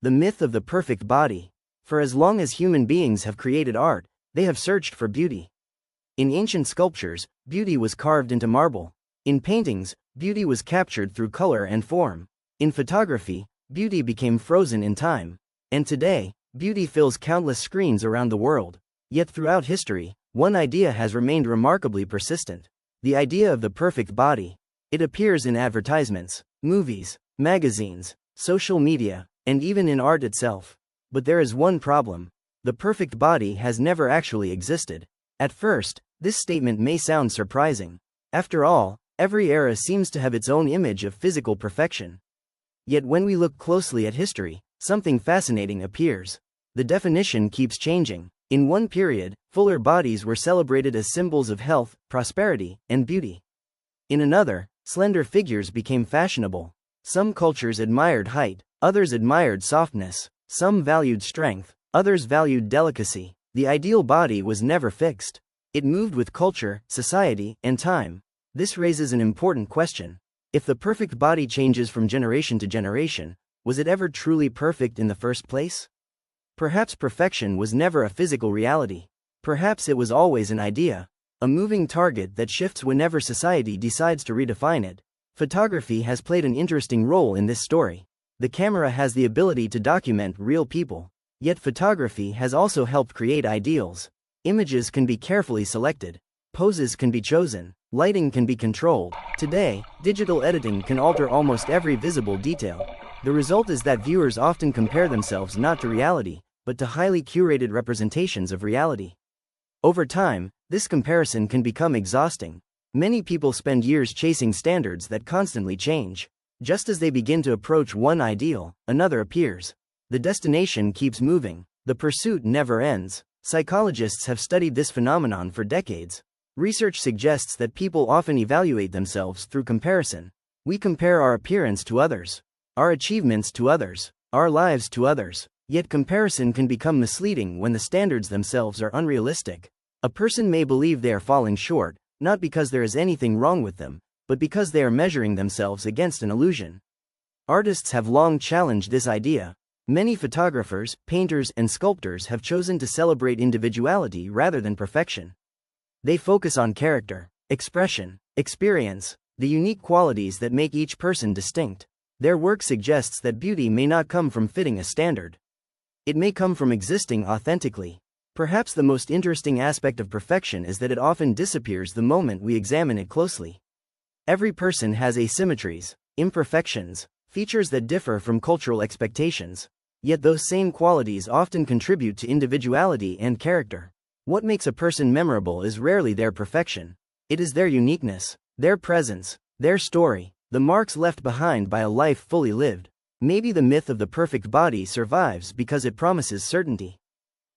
The myth of the perfect body. For as long as human beings have created art, they have searched for beauty. In ancient sculptures, beauty was carved into marble. In paintings, beauty was captured through color and form. In photography, beauty became frozen in time. And today, beauty fills countless screens around the world. Yet throughout history, one idea has remained remarkably persistent. The idea of the perfect body. It appears in advertisements, movies, magazines, social media, and even in art itself. But there is one problem. The perfect body has never actually existed. At first, this statement may sound surprising. After all, every era seems to have its own image of physical perfection. Yet when we look closely at history, something fascinating appears. The definition keeps changing. In one period, fuller bodies were celebrated as symbols of health, prosperity, and beauty. In another, slender figures became fashionable. Some cultures admired height, others admired softness. Some valued strength, others valued delicacy. The ideal body was never fixed. It moved with culture, society, and time. This raises an important question. If the perfect body changes from generation to generation, was it ever truly perfect in the first place? Perhaps perfection was never a physical reality. Perhaps it was always an idea, a moving target that shifts whenever society decides to redefine it. Photography has played an interesting role in this story. The camera has the ability to document real people. Yet photography has also helped create ideals. Images can be carefully selected. Poses can be chosen. Lighting can be controlled. Today, digital editing can alter almost every visible detail. The result is that viewers often compare themselves not to reality, but to highly curated representations of reality. Over time, this comparison can become exhausting. Many people spend years chasing standards that constantly change. Just as they begin to approach one ideal, another appears. The destination keeps moving. The pursuit never ends. Psychologists have studied this phenomenon for decades. Research suggests that people often evaluate themselves through comparison. We compare our appearance to others, our achievements to others, our lives to others. Yet comparison can become misleading when the standards themselves are unrealistic. A person may believe they are falling short, not because there is anything wrong with them, but because they are measuring themselves against an illusion. Artists have long challenged this idea. Many photographers, painters, and sculptors have chosen to celebrate individuality rather than perfection. They focus on character, expression, experience, the unique qualities that make each person distinct. Their work suggests that beauty may not come from fitting a standard. It may come from existing authentically. Perhaps the most interesting aspect of perfection is that it often disappears the moment we examine it closely. Every person has asymmetries, imperfections, features that differ from cultural expectations. Yet those same qualities often contribute to individuality and character. What makes a person memorable is rarely their perfection. It is their uniqueness, their presence, their story, the marks left behind by a life fully lived. Maybe the myth of the perfect body survives because it promises certainty.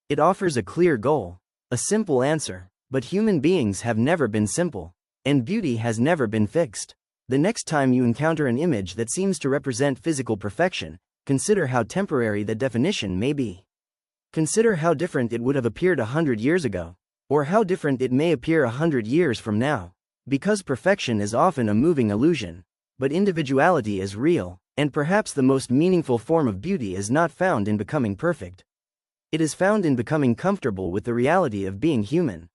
It offers a clear goal, a simple answer, but human beings have never been simple. And beauty has never been fixed. The next time you encounter an image that seems to represent physical perfection, consider how temporary that definition may be. Consider how different it would have appeared 100 years ago, or how different it may appear 100 years from now. Because perfection is often a moving illusion, but individuality is real, and perhaps the most meaningful form of beauty is not found in becoming perfect. It is found in becoming comfortable with the reality of being human.